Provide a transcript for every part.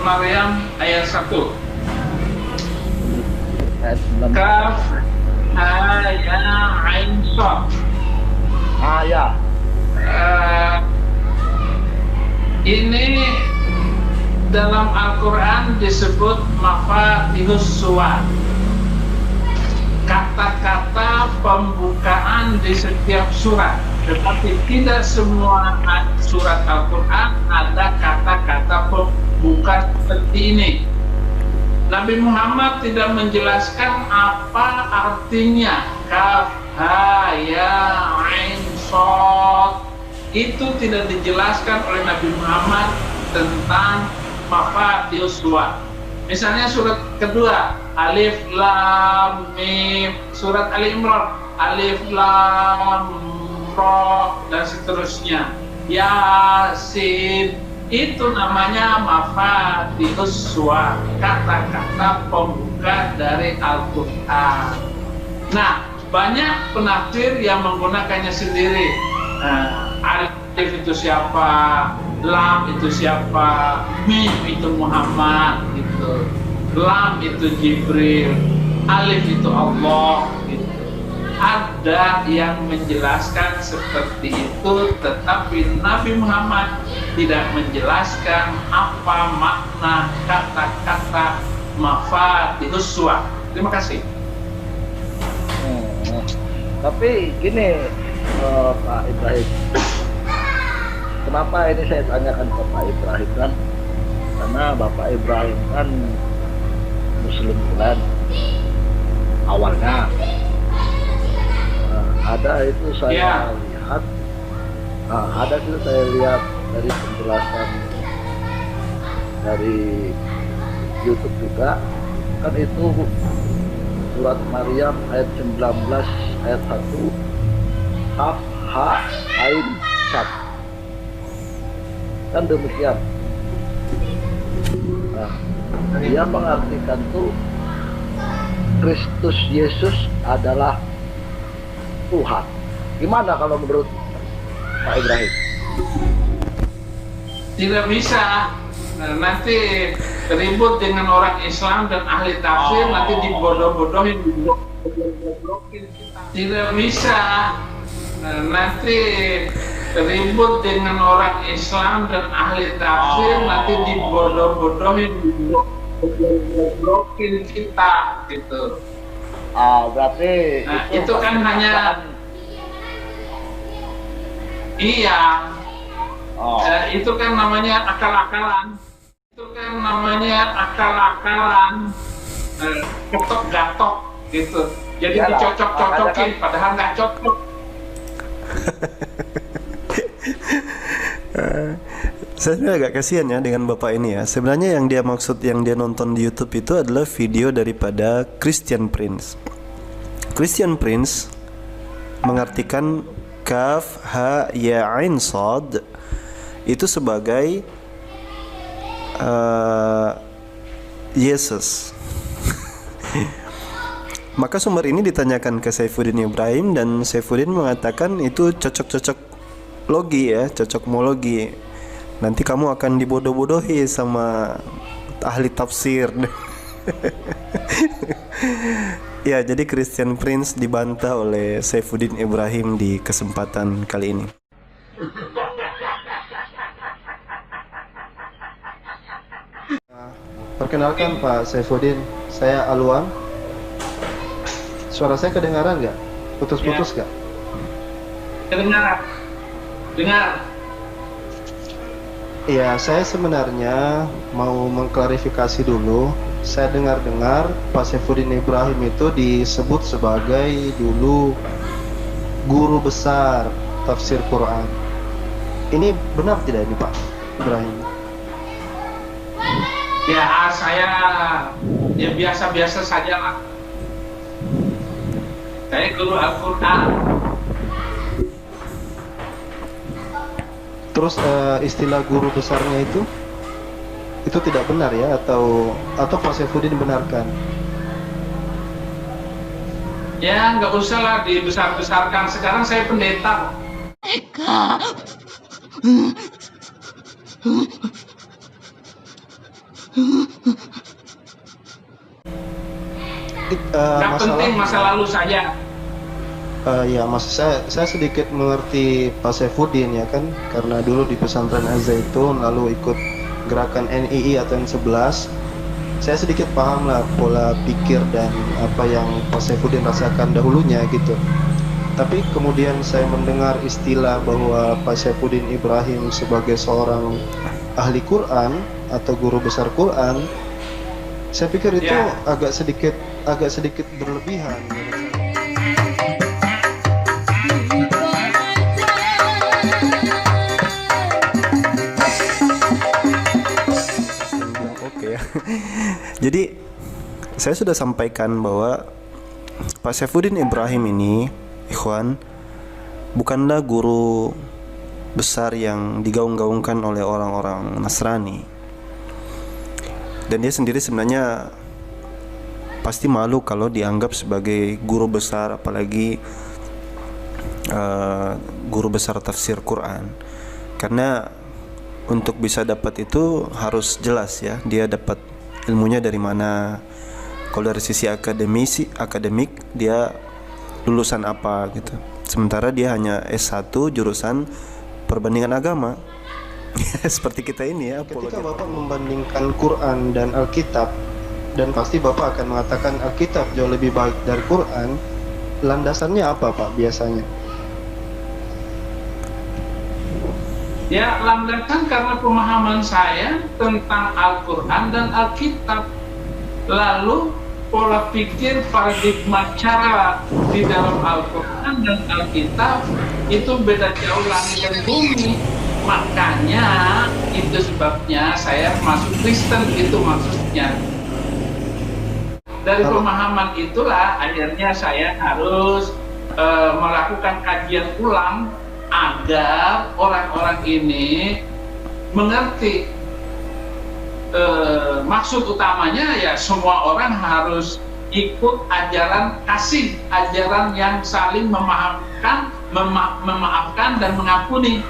Maryam ayat 1. Ayat 19. Kaf ha ya ain shad. Ya. Ini dalam Al-Quran disebut mafatihus suwar, kata-kata pembukaan di setiap surat. Tetapi tidak semua surat Al-Quran ada kata-kata pembuka seperti ini. Nabi Muhammad tidak menjelaskan apa artinya kaf ha ya ain shad. Itu tidak dijelaskan oleh Nabi Muhammad tentang mafatihus suwar. Misalnya surat kedua alif lam mim, surat Ali Imran alif lam ra dan seterusnya, Yasin, itu namanya mafatihus suwar, kata-kata pembuka dari Al-Quran. Nah, banyak penafsir yang menggunakannya sendiri. Alif itu siapa, lam itu siapa, mim itu Muhammad gitu, lam itu Jibril, alif itu Allah gitu. Ada yang menjelaskan seperti itu, tetapi Nabi Muhammad tidak menjelaskan apa makna kata-kata mafatihus suwar. Terima kasih. Tapi gini, Pak Ibrahim, kenapa ini saya tanyakan ke Pak Ibrahim kan? Karena Bapak Ibrahim kan Muslim bulan awalnya. Ada itu saya lihat, ada itu saya lihat dari penjelasan dari YouTube juga, kan itu surat Maryam ayat 19 ayat 1 kaf ha ain shad, kan demikian. Dia mengartikan tuh Kristus Yesus adalah Tuhan. Gimana kalau menurut Pak Ibrahim? Tidak bisa. Nanti ribut dengan orang Islam dan ahli tafsir, nanti dibodoh-bodohin. Tidak bisa. Nanti ribut dengan orang Islam dan ahli tafsir, nanti dibodoh-bodohin, blokin kita gitu. Berarti itu kan hanya iya. Itu kan namanya akal-akalan. Itu kan namanya akal-akalan, ketok-gatok gitu. Jadi dicocok-cocokin, padahal nggak cocok. Saya sebenarnya agak kasihan ya dengan bapak ini ya. Sebenarnya yang dia maksud, yang dia nonton di YouTube itu adalah video daripada Christian Prince. Christian Prince mengartikan kaf ha ya ain shad itu sebagai Yesus. Maka sumber ini ditanyakan ke Saifuddin Ibrahim, dan Saifuddin mengatakan itu cocok-cocok logi ya, cocok mologi. Nanti kamu akan dibodoh-bodohi sama ahli tafsir. Ya, jadi Christian Prince dibantah oleh Saifuddin Ibrahim di kesempatan kali ini. Perkenalkan Pak Saifuddin, saya Alwan. Suara saya kedengaran nggak? Putus-putus nggak? Dengar. Iya, saya sebenarnya mau mengklarifikasi dulu. Saya dengar-dengar Pak Saifuddin Ibrahim itu disebut sebagai dulu guru besar tafsir Quran. Ini benar tidak ini Pak Ibrahim? Ya, saya ya biasa-biasa saja lah. Saya guru Al-Quran. Terus istilah guru besarnya itu tidak benar ya, atau Pak Saifuddin benarkan? Ya, nggak usah lah dibesar-besarkan. Sekarang saya pendeta. Nggak penting masa lalu saya. Ya, maksud saya sedikit mengerti Pak Saifuddin ya kan, karena dulu di pesantren Az-Zaitun lalu ikut gerakan NII atau N11. Saya sedikit paham lah pola pikir dan apa yang Pak Saifuddin rasakan dahulunya gitu. Tapi kemudian saya mendengar istilah bahwa Pak Saifuddin Ibrahim sebagai seorang ahli Quran atau guru besar Quran, saya pikir itu agak sedikit berlebihan. Jadi saya sudah sampaikan bahwa Pak Saifuddin Ibrahim ini, ikhwan, bukanlah guru besar yang digaung-gaungkan oleh orang-orang Nasrani. Dan dia sendiri sebenarnya pasti malu kalau dianggap sebagai guru besar, apalagi guru besar tafsir Quran. Karena untuk bisa dapat itu harus jelas ya, dia dapat ilmunya dari mana. Kalau dari sisi akademik dia lulusan apa gitu. Sementara dia hanya S1 jurusan perbandingan agama. Seperti kita ini ya. Ketika Bapak membandingkan Quran dan Alkitab, dan pasti Bapak akan mengatakan Alkitab jauh lebih baik dari Quran, landasannya apa Pak biasanya? Ya, landasan karena pemahaman saya tentang Al-Quran dan Alkitab. Lalu pola pikir, paradigma cara di dalam Al-Quran dan Alkitab itu beda jauh langit dan bumi. Makanya itu sebabnya saya masuk Kristen, itu maksudnya. Dari pemahaman itulah akhirnya saya harus melakukan kajian ulang agar orang-orang ini mengerti maksud utamanya ya semua orang harus ikut ajaran kasih, ajaran yang saling memaafkan dan mengampuni,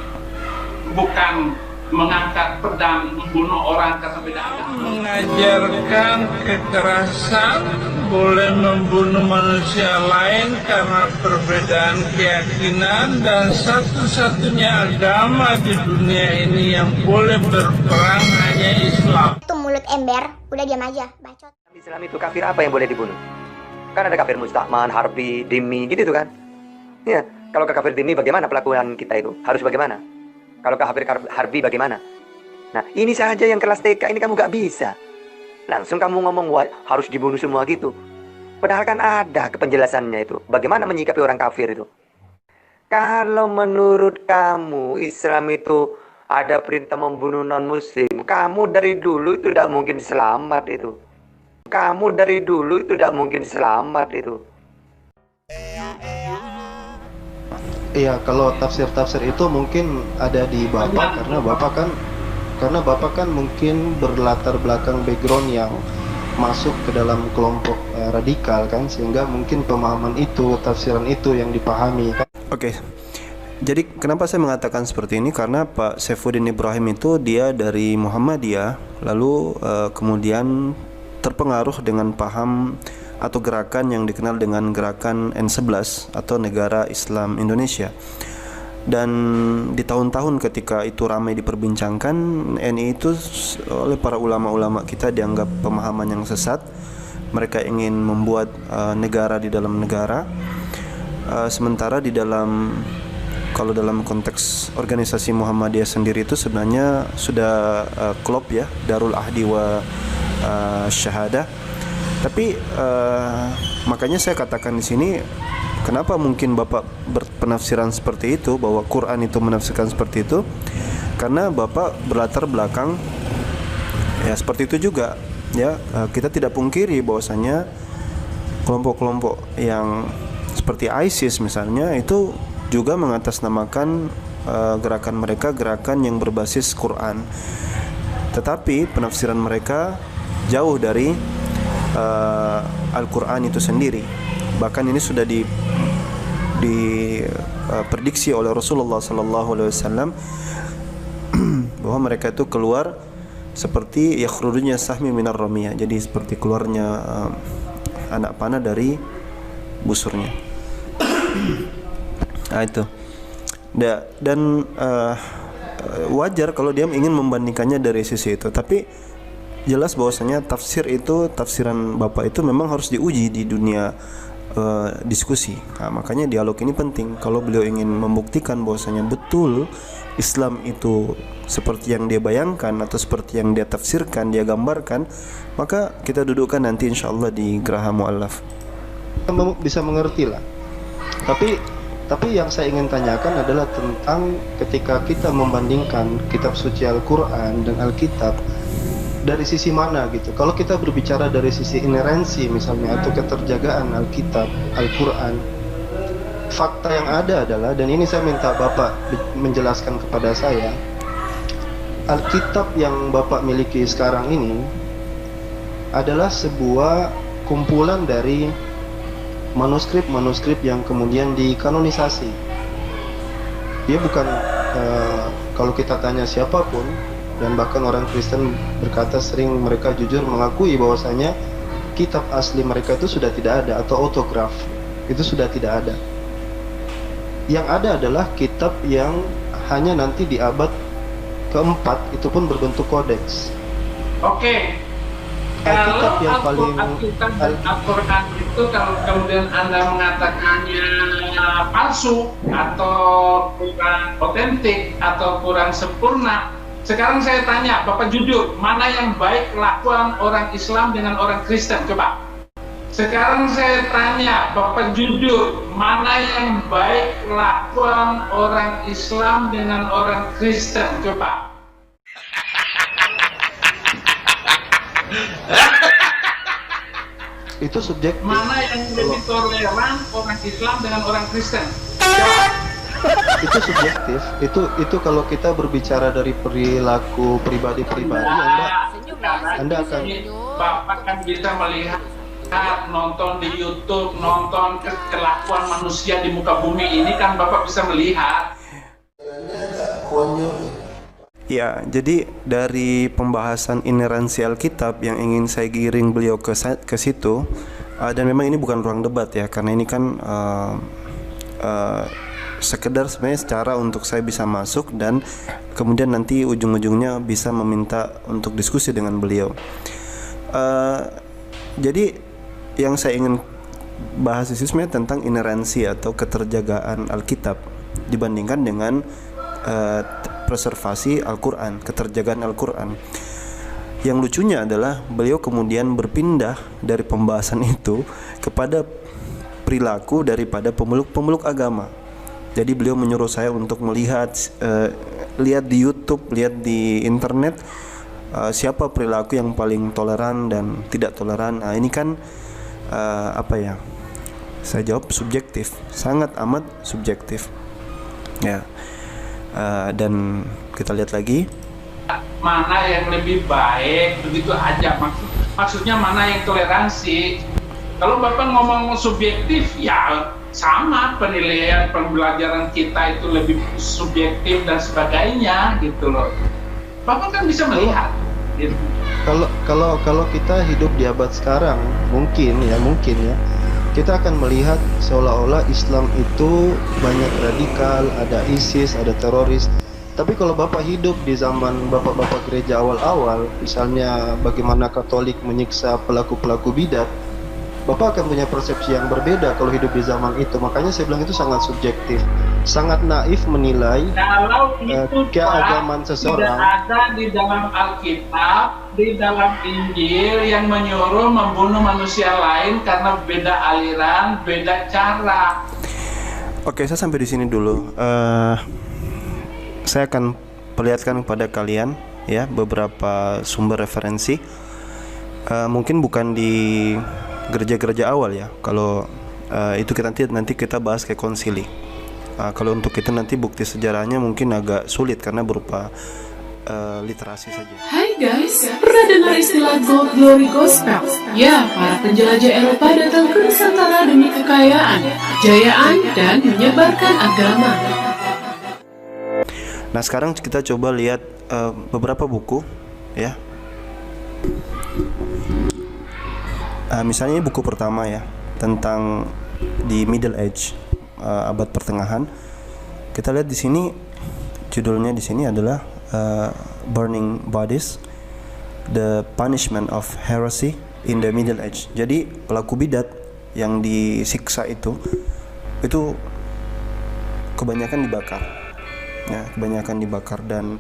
bukan mengangkat pedang membunuh orang karena beda agama. Mengajarkan kekerasan, boleh membunuh manusia lain karena perbedaan keyakinan, dan satu-satunya agama di dunia ini yang boleh berperang hanya Islam. Itu mulut ember, udah diam aja, bacot. Islam itu kafir apa yang boleh dibunuh? Kan ada kafir musta'man, harbi, dhimmi, gitu kan? Ya, kalau ke kafir dhimmi bagaimana pelakuan kita itu? Harus bagaimana? Kalau kafir harbi bagaimana? Nah, ini saja yang kelas TK ini kamu gak bisa. Langsung kamu ngomong harus dibunuh semua gitu. Padahal kan ada penjelasannya itu. Bagaimana menyikapi orang kafir itu? Kalau menurut kamu Islam itu ada perintah membunuh non-muslim, kamu dari dulu itu tidak mungkin selamat itu. Kamu dari dulu itu tidak mungkin selamat itu. Iya, kalau tafsir-tafsir itu mungkin ada di Bapak karena Bapak kan mungkin berlatar belakang background yang masuk ke dalam kelompok radikal kan, sehingga mungkin pemahaman itu, tafsiran itu yang dipahami kan. Oke. Jadi kenapa saya mengatakan seperti ini? Karena Pak Saifuddin Ibrahim itu dia dari Muhammadiyah, lalu kemudian terpengaruh dengan paham atau gerakan yang dikenal dengan gerakan N11 atau Negara Islam Indonesia. Dan di tahun-tahun ketika itu ramai diperbincangkan, NI itu oleh para ulama-ulama kita dianggap pemahaman yang sesat. Mereka ingin membuat negara di dalam negara, sementara di dalam, kalau dalam konteks organisasi Muhammadiyah sendiri itu sebenarnya sudah klop ya, Darul Ahdi wa Syahadah. Tapi makanya saya katakan di sini, kenapa mungkin Bapak berpenafsiran seperti itu, bahwa Quran itu menafsirkan seperti itu, karena Bapak berlatar belakang ya seperti itu juga ya. Kita tidak pungkiri bahwasanya kelompok-kelompok yang seperti ISIS misalnya itu juga mengatasnamakan gerakan mereka gerakan yang berbasis Quran, tetapi penafsiran mereka jauh dari Al-Quran itu sendiri. Bahkan ini sudah diprediksi oleh Rasulullah SAW bahwa mereka itu keluar seperti yakhrujunya sahmi minar ramiyah, jadi seperti keluarnya anak panah dari busurnya. Nah itu. Dan wajar kalau dia ingin membandingkannya dari sisi itu, tapi jelas bahwasanya tafsiran Bapak itu memang harus diuji di dunia diskusi. Nah, makanya dialog ini penting. Kalau beliau ingin membuktikan bahwasanya betul Islam itu seperti yang dia bayangkan atau seperti yang dia tafsirkan, dia gambarkan, maka kita dudukkan nanti insyaallah di Geraha Mu'allaf. Bisa mengerti lah. Tapi yang saya ingin tanyakan adalah tentang ketika kita membandingkan kitab suci Al-Quran dan Alkitab, dari sisi mana gitu. Kalau kita berbicara dari sisi inerensi misalnya atau keterjagaan Alkitab, Al-Quran, fakta yang ada adalah, dan ini saya minta Bapak menjelaskan kepada saya, Alkitab yang Bapak miliki sekarang ini adalah sebuah kumpulan dari manuskrip yang kemudian dikanonisasi. Dia bukan kalau kita tanya siapapun, dan bahkan orang Kristen berkata sering mereka jujur mengakui bahwasanya kitab asli mereka itu sudah tidak ada, atau autograf itu sudah tidak ada. Yang ada adalah kitab yang hanya nanti di abad keempat, itu pun berbentuk kodeks. Oke. Kalau Alkitab dan Al-Quran itu, kalau kemudian Anda mengatakannya palsu atau kurang otentik atau kurang sempurna, sekarang saya tanya Bapak jujur, mana yang baik kelakuan orang Islam dengan orang Kristen? Coba. Sekarang saya tanya Bapak jujur, mana yang baik kelakuan orang Islam dengan orang Kristen? Coba. Itu subjektif. Mana yang lebih toleran orang Islam dengan orang Kristen? Itu subjektif. Itu kalau kita berbicara dari perilaku pribadi-pribadi, Anda akan, Bapak kan bisa melihat, nonton di YouTube, nonton kelakuan manusia di muka bumi ini kan Bapak bisa melihat. Ya, jadi dari pembahasan ineransi Alkitab yang ingin saya giring beliau ke situ, dan memang ini bukan ruang debat ya, karena ini kan sekedar sebenarnya secara untuk saya bisa masuk dan kemudian nanti ujung-ujungnya bisa meminta untuk diskusi dengan beliau. Jadi yang saya ingin bahas di sini sebenarnya tentang ineransi atau keterjagaan Alkitab dibandingkan dengan preservasi Al-Quran, keterjagaan Al-Quran. Yang lucunya adalah beliau kemudian berpindah dari pembahasan itu kepada perilaku daripada pemeluk agama. Jadi beliau menyuruh saya untuk melihat, lihat di YouTube, lihat di internet, siapa perilaku yang paling toleran dan tidak toleran. Nah ini kan saya jawab subjektif, sangat amat subjektif ya. Dan kita lihat lagi mana yang lebih baik, begitu aja. Maksudnya mana yang toleransi. Kalau Bapak ngomong subjektif, ya sama, penilaian pembelajaran kita itu lebih subjektif dan sebagainya gitu loh. Bapak kan bisa melihat gitu. Kalau kita hidup di abad sekarang, mungkin ya kita akan melihat seolah-olah Islam itu banyak radikal, ada ISIS, ada teroris. Tapi kalau Bapak hidup di zaman Bapak-Bapak gereja awal-awal, misalnya bagaimana Katolik menyiksa pelaku-pelaku bidat, Bapak akan punya persepsi yang berbeda kalau hidup di zaman itu. Makanya saya bilang itu sangat subjektif, sangat naif menilai keagamaan seseorang. Tidak ada di dalam Alkitab, di dalam Injil yang menyuruh membunuh manusia lain karena beda aliran, beda cara. Oke, saya sampai di sini dulu. Saya akan perlihatkan kepada kalian ya beberapa sumber referensi. Mungkin bukan di gereja-gereja awal ya. Kalau itu nanti kita bahas kayak konsili. Kalau untuk itu nanti bukti sejarahnya mungkin agak sulit karena berupa literasi saja. Hai guys, pernah dengar istilah Gold Glory Gospel? Ya, para penjelajah Eropa datang ke Nusantara demi kekayaan, kejayaan, dan menyebarkan agama. Nah sekarang kita coba lihat beberapa buku ya Misalnya buku pertama ya, tentang di Middle Age, abad pertengahan. Kita lihat di sini judulnya di sini adalah Burning Bodies, The Punishment of Heresy in the Middle Age. Jadi pelaku bidat yang disiksa itu kebanyakan dibakar. Ya, kebanyakan dibakar, dan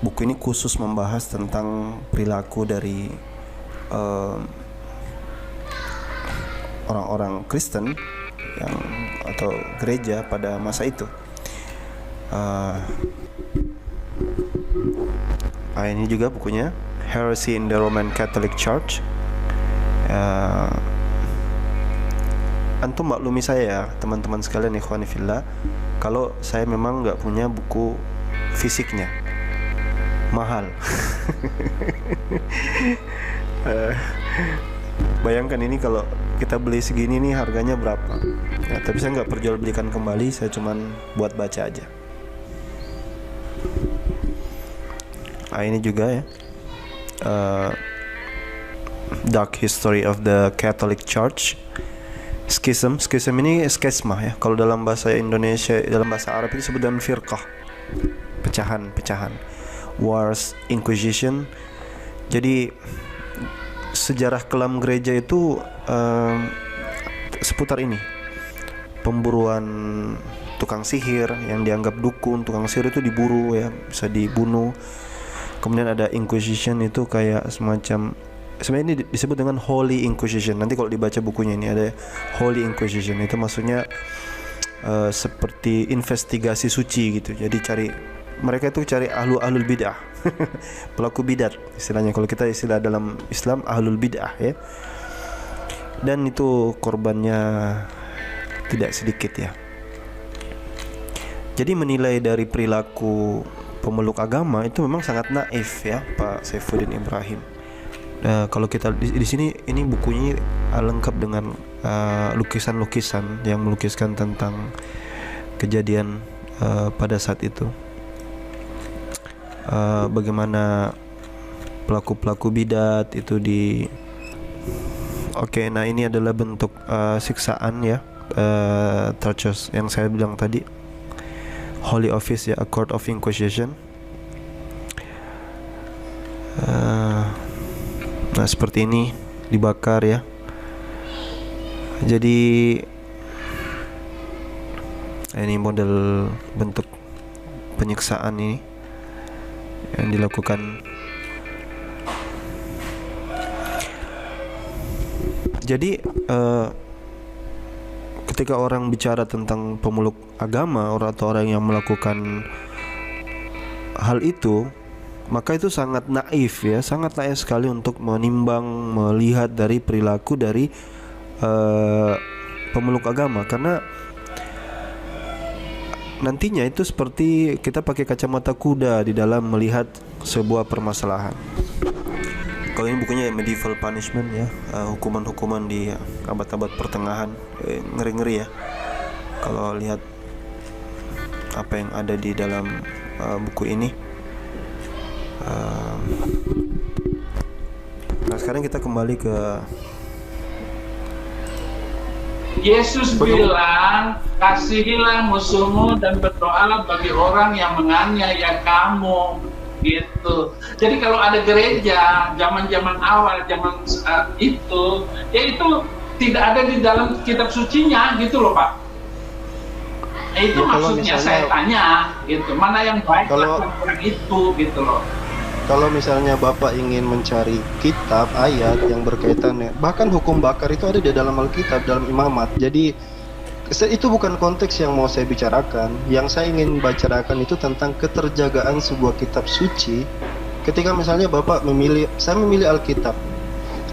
buku ini khusus membahas tentang perilaku dari orang-orang Kristen atau gereja pada masa itu. Ini juga bukunya, Heresy in the Roman Catholic Church. Antum maklumi saya ya, teman-teman sekalian, ikhwani fillah, kalau saya memang nggak punya buku fisiknya, mahal. Bayangkan ini kalau kita beli segini nih harganya berapa? Ya, tapi saya nggak perjualbelikan kembali, saya cuman buat baca aja. Ini juga ya, Dark History of the Catholic Church. Schism ini skesma ya. Kalau dalam bahasa Indonesia, dalam bahasa Arab itu disebut dengan firqah, pecahan. Wars, Inquisition. Jadi sejarah kelam gereja itu seputar ini. Pemburuan tukang sihir yang dianggap dukun, tukang sihir itu diburu ya, bisa dibunuh. Kemudian ada Inquisition, itu kayak semacam, sebenarnya ini disebut dengan Holy Inquisition. Nanti kalau dibaca bukunya ini ada Holy Inquisition, itu maksudnya seperti investigasi suci gitu. Jadi mereka itu cari ahlul bid'ah, pelaku bidat istilahnya. Kalau kita istilah dalam Islam ahlul bid'ah ya. Dan itu korbannya tidak sedikit ya. Jadi menilai dari perilaku pemeluk agama itu memang sangat naif ya, Pak Saifuddin Ibrahim. Kalau kita di sini, ini bukunya lengkap dengan lukisan-lukisan yang melukiskan tentang kejadian pada saat itu. Bagaimana pelaku-pelaku bidat itu nah ini adalah bentuk siksaan ya, tortures yang saya bilang tadi, Holy Office ya, a Court of Inquisition. Nah seperti ini, dibakar ya. Jadi ini model bentuk penyiksaan ini yang dilakukan. Jadi ketika orang bicara tentang pemeluk agama atau orang yang melakukan hal itu, maka itu sangat naif ya, sangat naif sekali untuk menimbang, melihat dari perilaku dari pemeluk agama, karena nantinya itu seperti kita pakai kacamata kuda di dalam melihat sebuah permasalahan. Kalau ini bukunya Medieval Punishment ya, hukuman-hukuman di abad-abad pertengahan, ngeri-ngeri ya kalau lihat apa yang ada di dalam buku ini. Nah sekarang kita kembali ke Yesus bilang, kasihilah musuhmu dan berdoalah bagi orang yang menganiaya kamu, gitu. Jadi kalau ada gereja zaman-zaman awal, zaman itu, ya itu tidak ada di dalam kitab sucinya, gitu loh Pak. Itu ya, maksudnya misalnya, saya tanya, gitu, mana yang baik orang itu, gitu loh. Kalau misalnya Bapak ingin mencari kitab, ayat yang berkaitan, bahkan hukum bakar itu ada di dalam Alkitab, dalam imamat. Jadi itu bukan konteks yang mau saya bicarakan. Yang saya ingin bicarakan itu tentang keterjagaan sebuah kitab suci. Ketika misalnya Bapak saya memilih Alkitab,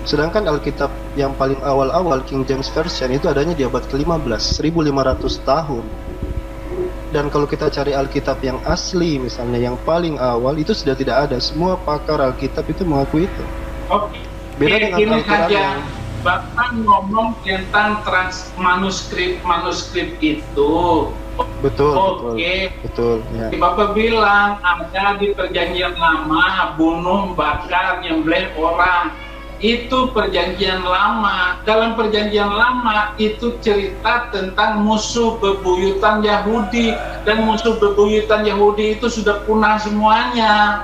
sedangkan Alkitab yang paling awal-awal, King James Version, itu adanya di abad ke-15, 1500 tahun. Dan kalau kita cari Alkitab yang asli, misalnya yang paling awal, itu sudah tidak ada. Semua pakar Alkitab itu mengakui itu. Oke. Beda dengan ini Al-Quran saja. yang Bapak ngomong tentang manuskrip itu, Betul, Oke. betul, ya. Bapak bilang ada di perjanjian lama bunuh, bakar, nyembelih orang. Itu perjanjian lama. Dalam perjanjian lama itu cerita tentang musuh bebuyutan Yahudi. Dan musuh bebuyutan Yahudi itu sudah punah semuanya.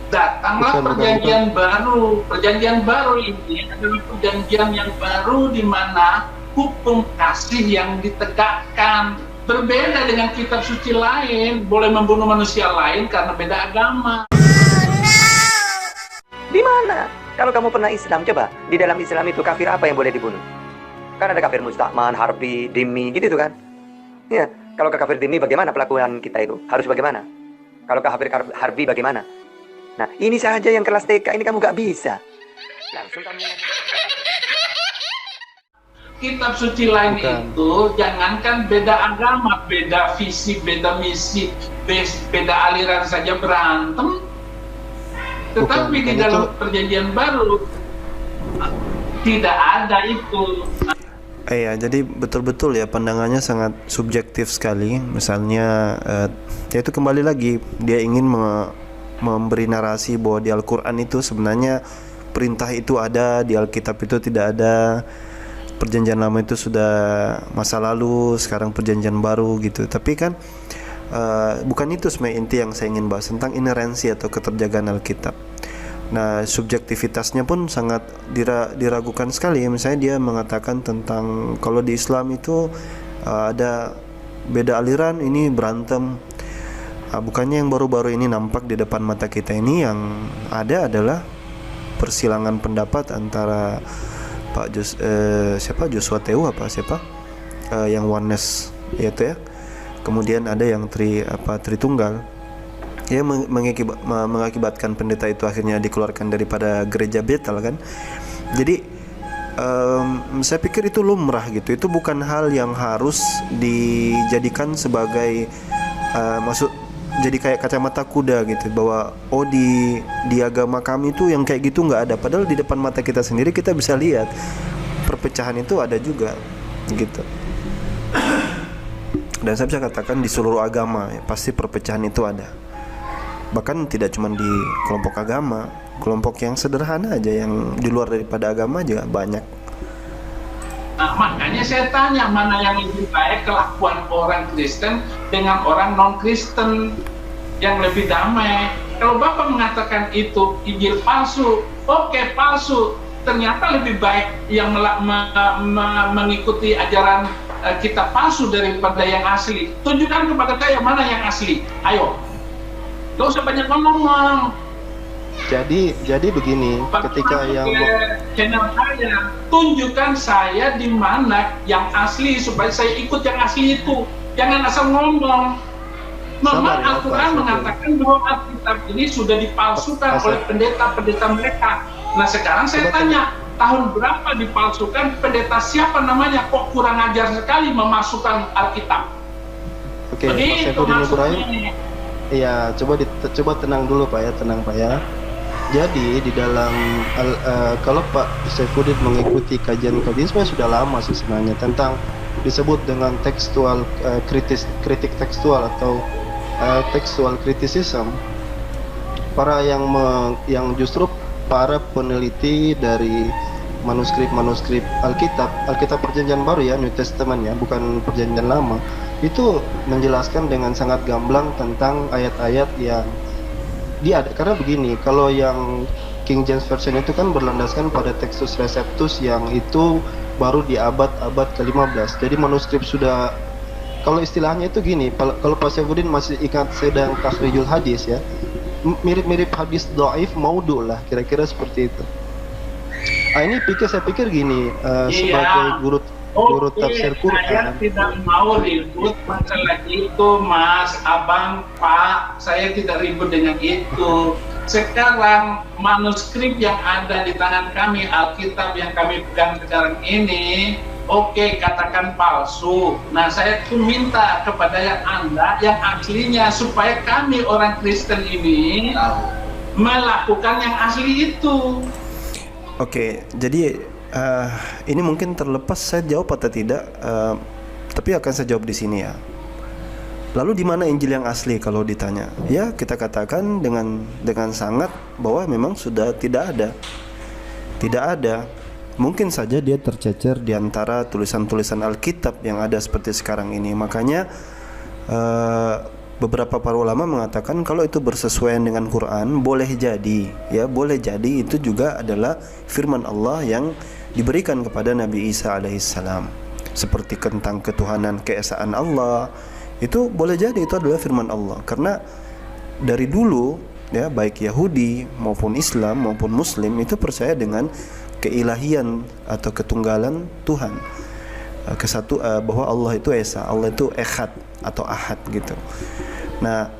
Datanglah perjanjian baru. Perjanjian baru ini adalah perjanjian yang baru di mana hukum kasih yang ditegakkan. Berbeda dengan kitab suci lain, boleh membunuh manusia lain karena beda agama. Di mana? Kalau kamu pernah Islam, coba di dalam Islam itu kafir apa yang boleh dibunuh? Kan ada kafir musta'man, harbi, dhimmi, gitu kan? Ya, kalau ke kafir dhimmi bagaimana pelakuan kita itu? Harus bagaimana? Kalau ke kafir harbi bagaimana? Nah, ini saja yang kelas TK ini kamu gak bisa. Langsung kamu Kitab suci lain itu jangankan beda agama, beda visi, beda misi, beda aliran saja berantem. Tetapi di dalam perjanjian baru tidak ada itu. Iya, jadi betul-betul ya pandangannya sangat subjektif sekali. Misalnya, ya itu kembali lagi dia ingin memberi narasi bahwa di Al-Quran itu sebenarnya perintah itu ada, di Alkitab itu tidak ada. Perjanjian lama itu sudah masa lalu, sekarang perjanjian baru gitu. Tapi kan bukan itu sebenarnya inti yang saya ingin bahas, tentang inerensi atau keterjagaan Alkitab. Nah, subjektivitasnya pun sangat diragukan sekali. Misalnya dia mengatakan tentang kalau di Islam itu ada beda aliran, ini berantem. Bukannya yang baru-baru ini nampak di depan mata kita ini, yang ada adalah persilangan pendapat antara Joshua Tew yang oneness yaitu ya. Kemudian ada yang Tritunggal. Ya, mengakibatkan pendeta itu akhirnya dikeluarkan daripada gereja Bethel kan. Jadi saya pikir itu lumrah gitu. Itu bukan hal yang harus dijadikan sebagai jadi kayak kacamata kuda gitu, bahwa di agama kami itu yang kayak gitu nggak ada, padahal di depan mata kita sendiri kita bisa lihat perpecahan itu ada juga gitu. Dan saya bisa katakan di seluruh agama ya, pasti perpecahan itu ada, bahkan tidak cuma di kelompok agama, kelompok yang sederhana aja yang di luar daripada agama juga banyak. Nah, makanya saya tanya mana yang lebih baik kelakuan orang Kristen dengan orang non-Kristen yang lebih damai. Kalau Bapak mengatakan itu Injil palsu, oke, palsu. Ternyata lebih baik yang mengikuti ajaran kitab palsu daripada yang asli. Tunjukkan kepada saya mana yang asli. Ayo, gak usah banyak ngomong. Jadi begini, ketika yang channel saya, tunjukkan saya di mana yang asli supaya saya ikut yang asli itu. Jangan asal ngomong. Memang Al-Quran mengatakan bahwa Alkitab ini sudah dipalsukan oleh pendeta-pendeta mereka. Nah, sekarang saya tanya, tahun berapa dipalsukan? Pendeta siapa namanya? Kok kurang ajar sekali memasukkan Alkitab? Oke, Pak Saifuddin Ibrahim. Iya, coba tenang dulu Pak ya, tenang Pak ya. Jadi di dalam kalau Pak Saifuddin mengikuti kajian-kajian sebenarnya sudah lama sih sebenarnya tentang disebut dengan tekstual kritik tekstual atau textual criticism. Para yang justru para peneliti dari manuskrip Alkitab Perjanjian Baru ya, New Testament ya, bukan Perjanjian Lama, itu menjelaskan dengan sangat gamblang tentang ayat-ayat yang karena begini, kalau yang King James Version itu kan berlandaskan pada Textus Receptus yang itu baru di abad ke-15. Jadi manuskrip sudah, kalau istilahnya itu gini, kalau Pak Saifuddin masih ingat sedang takhrijul hadis ya, mirip-mirip hadis dhaif maudhu lah, kira-kira seperti itu. Ini saya pikir gini, sebagai guru tafsir Quran. Saya tidak mau ribut masalah itu, Mas, Abang, Pak. Saya tidak ribut dengan itu. Sekarang manuskrip yang ada di tangan kami, Alkitab yang kami pegang sekarang ini, oke, katakan palsu. Nah, saya tuh minta kepada Anda yang aslinya supaya kami orang Kristen ini melakukan yang asli itu. Oke, jadi ini mungkin terlepas saya jawab atau tidak, tapi akan saya jawab di sini ya. Lalu di mana Injil yang asli kalau ditanya? Ya, kita katakan dengan sangat bahwa memang sudah tidak ada. Tidak ada. Mungkin saja dia tercecer di antara tulisan-tulisan Alkitab yang ada seperti sekarang ini. Makanya beberapa para ulama mengatakan kalau itu bersesuaian dengan Quran, boleh jadi, ya boleh jadi itu juga adalah firman Allah yang diberikan kepada Nabi Isa alaihissalam, seperti tentang ketuhanan keesaan Allah. Itu boleh jadi itu adalah firman Allah, karena dari dulu ya baik Yahudi maupun Islam maupun Muslim itu percaya dengan keilahian atau ketunggalan Tuhan, bahwa Allah itu esa, Allah itu echad atau ahad gitu. Nah,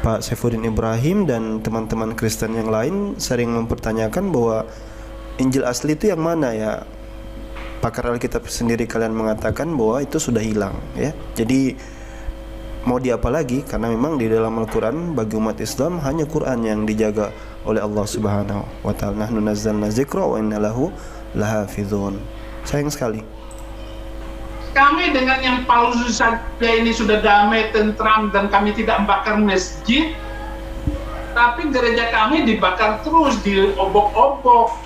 Pak Saifuddin Ibrahim dan teman-teman Kristen yang lain sering mempertanyakan bahwa Injil asli itu yang mana ya? Pakar Alkitab sendiri kalian mengatakan bahwa itu sudah hilang ya. Jadi mau diapa lagi, karena memang di dalam Al-Quran bagi umat Islam hanya Quran yang dijaga oleh Allah Subhanahu wa ta'ala. Nahnu nazzalna dzikra wa inna lahu lahafizun. Sayang sekali. Kami dengan yang palsu saja ini sudah damai, tentram, dan kami tidak membakar masjid, tapi gereja kami dibakar terus, diobok-obok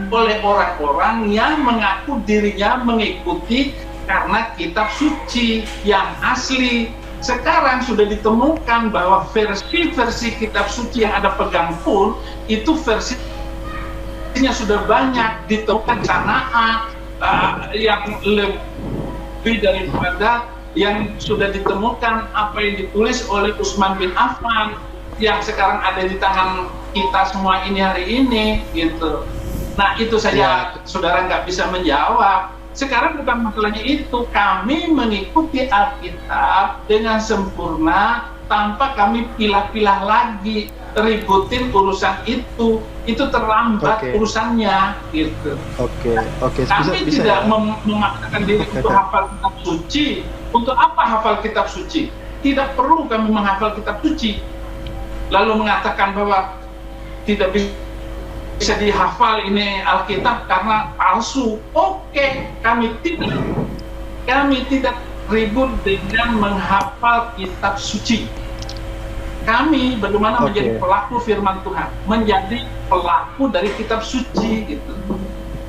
oleh orang-orang yang mengaku dirinya mengikuti karena kitab suci yang asli. Sekarang sudah ditemukan bahwa versi-versi kitab suci yang ada pegang pun itu versinya sudah banyak ditemukan Sanaa yang lebih daripada yang sudah ditemukan apa yang ditulis oleh Utsman bin Affan yang sekarang ada di tangan kita semua ini hari ini gitu. Nah itu saja saudara nggak bisa menjawab. Sekarang bukan masalahnya itu, kami mengikuti Alkitab dengan sempurna tanpa kami pilah-pilah lagi, ributin urusan itu terlambat urusannya gitu. Kami tidak memaksakan diri untuk hafal kitab suci. Untuk apa hafal kitab suci? Tidak perlu kami menghafal kitab suci lalu mengatakan bahwa tidak bisa dihafal ini Alkitab karena palsu. Oke, kami tidak ribut dengan menghafal kitab suci. Kami bagaimana menjadi pelaku firman Tuhan, menjadi pelaku dari kitab suci gitu.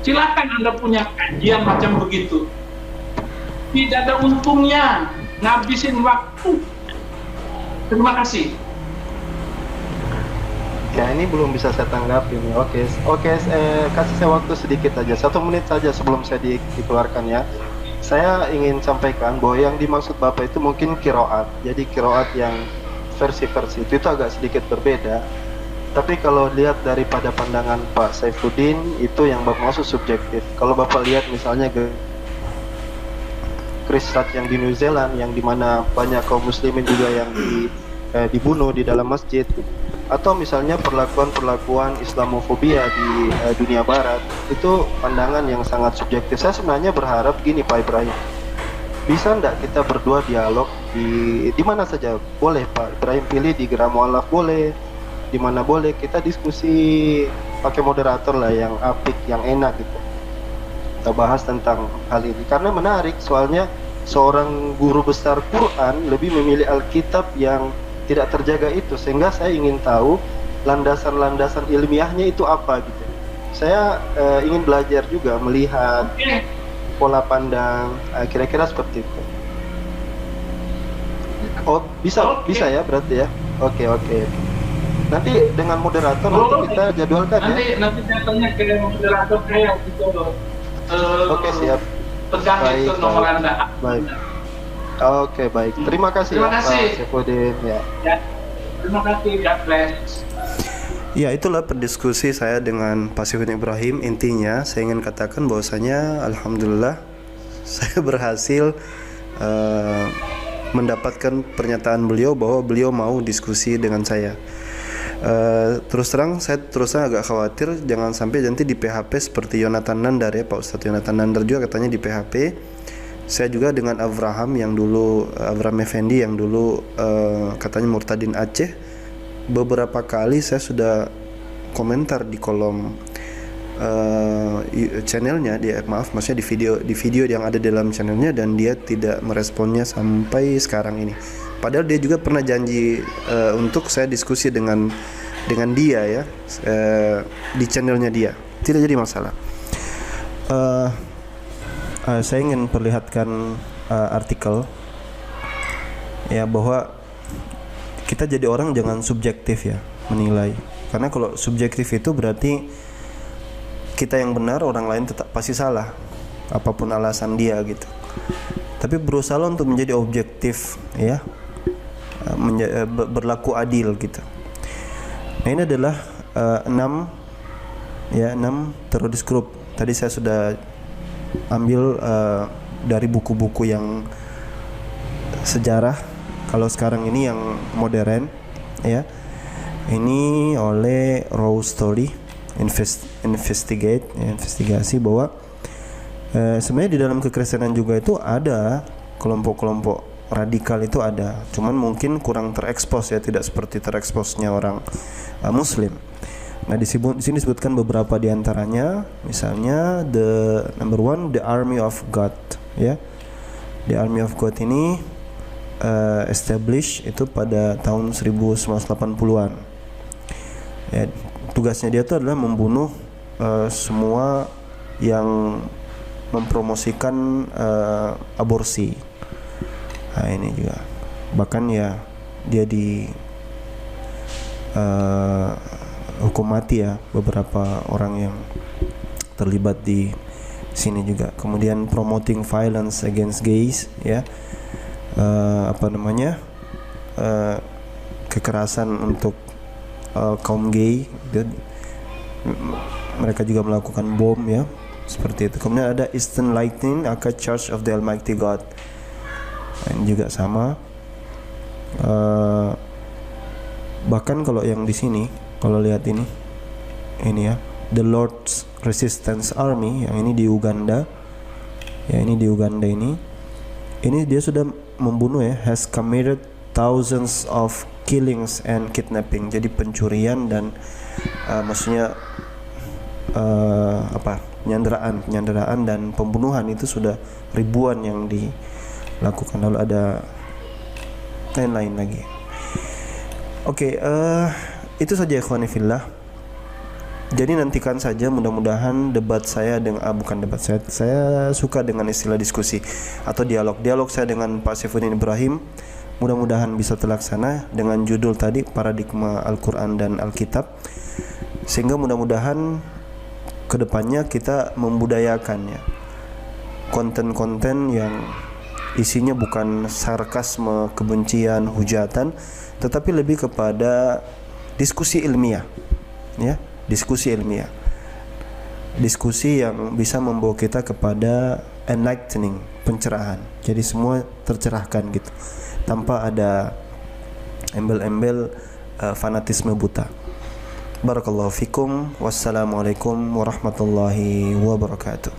Silakan Anda punya kajian macam begitu, tidak ada untungnya, ngabisin waktu. Terima kasih. Ya ini belum bisa saya tanggapi nih. Oke, kasih saya waktu sedikit aja, 1 menit saja sebelum saya dikeluarkan ya. Saya ingin sampaikan bahwa yang dimaksud Bapak itu mungkin qiraat. Jadi qiraat yang versi-versi itu agak sedikit berbeda. Tapi kalau lihat daripada pandangan Pak Saifuddin itu yang Bapak maksud subjektif. Kalau Bapak lihat misalnya Christchurch yang di New Zealand, yang dimana banyak kaum muslimin juga yang dibunuh di dalam masjid, atau misalnya perlakuan Islamofobia di dunia barat, itu pandangan yang sangat subjektif. Saya sebenarnya berharap gini Pak Ibrahim, bisa enggak kita berdua dialog di mana saja boleh Pak Ibrahim pilih, di Geram Mu'alaf boleh, di mana boleh, kita diskusi pakai moderator lah yang apik, yang enak gitu. Kita bahas tentang hal ini karena menarik, soalnya seorang guru besar Quran lebih memilih Alkitab yang tidak terjaga itu, sehingga saya ingin tahu landasan-landasan ilmiahnya itu apa gitu. Saya ingin belajar juga melihat pola pandang, kira-kira seperti itu. Oh bisa ya berarti ya. Oke. Nanti dengan moderator nanti kita jadwalkan ya. Nanti saya tanya ke moderator saya gitu. Oke siap. Pegang itu nomor Anda. Baik. Oke, baik. Terima kasih ya Pak Saifuddin ya. Terima kasih, God bless. Ya, itulah perdiskusi saya dengan Pak Saifuddin Ibrahim. Intinya saya ingin katakan bahwasanya alhamdulillah saya berhasil mendapatkan pernyataan beliau bahwa beliau mau diskusi dengan saya. Terus terang saya agak khawatir jangan sampai nanti di PHP seperti Yonatan Nandar ya, Pak Ustadz Yonatan Nandar juga katanya di PHP. Saya juga dengan Avraham Effendi yang dulu katanya murtadin Aceh, beberapa kali saya sudah komentar di kolom channelnya, maksudnya di video yang ada dalam channelnya, dan dia tidak meresponnya sampai sekarang ini. Padahal dia juga pernah janji untuk saya diskusi dengan dia ya, di channelnya dia. Tidak jadi masalah. Saya ingin perlihatkan artikel ya, bahwa kita jadi orang jangan subjektif ya menilai, karena kalau subjektif itu berarti kita yang benar, orang lain tetap pasti salah apapun alasan dia gitu. Tapi berusaha untuk menjadi objektif ya, berlaku adil gitu. Nah, ini adalah 6 teroris group. Tadi saya sudah ambil dari buku-buku yang sejarah. Kalau sekarang ini yang modern ya, ini oleh Raw Story investigasi bahwa sebenarnya di dalam kekristenan juga itu ada kelompok-kelompok radikal, itu ada, cuman mungkin kurang terekspos ya, tidak seperti tereksposnya orang Muslim. Nah, di sini disebutkan beberapa di antaranya, misalnya number 1, the Army of God ya. The Army of God ini establish itu pada tahun 1980-an ya. Tugasnya dia itu adalah membunuh semua yang mempromosikan aborsi. Nah, ini juga bahkan ya dia di hukum mati ya beberapa orang yang terlibat di sini juga. Kemudian promoting violence against gays ya, kekerasan untuk kaum gay, mereka juga melakukan bom ya, seperti itu. Kemudian ada Eastern Lightning, aka Church of the Almighty God. Nah, ini juga sama. Bahkan kalau yang di sini, kalau lihat ini ya, The Lord's Resistance Army, yang ini di Uganda. Ya, ini di Uganda ini dia sudah membunuh ya, has committed thousands of killings and kidnapping. Jadi pencurian dan maksudnya penyanderaan dan pembunuhan itu sudah ribuan yang dilakukan. Lalu ada lain-lain lagi. Oke, itu saja ikhwani fillah. Jadi nantikan saja, mudah-mudahan debat saya dengan bukan debat saya suka dengan istilah diskusi atau dialog saya dengan Pak Saifuddin Ibrahim. Mudah-mudahan bisa terlaksana dengan judul tadi, Paradigma Al-Quran dan Alkitab, sehingga mudah-mudahan kedepannya kita membudayakan ya konten-konten yang isinya bukan sarkasme, kebencian, hujatan, tetapi lebih kepada diskusi ilmiah ya, diskusi yang bisa membawa kita kepada enlightening, pencerahan. Jadi semua tercerahkan gitu, tanpa ada embel-embel fanatisme buta. Barakallahu fikum. Wassalamualaikum warahmatullahi wabarakatuh.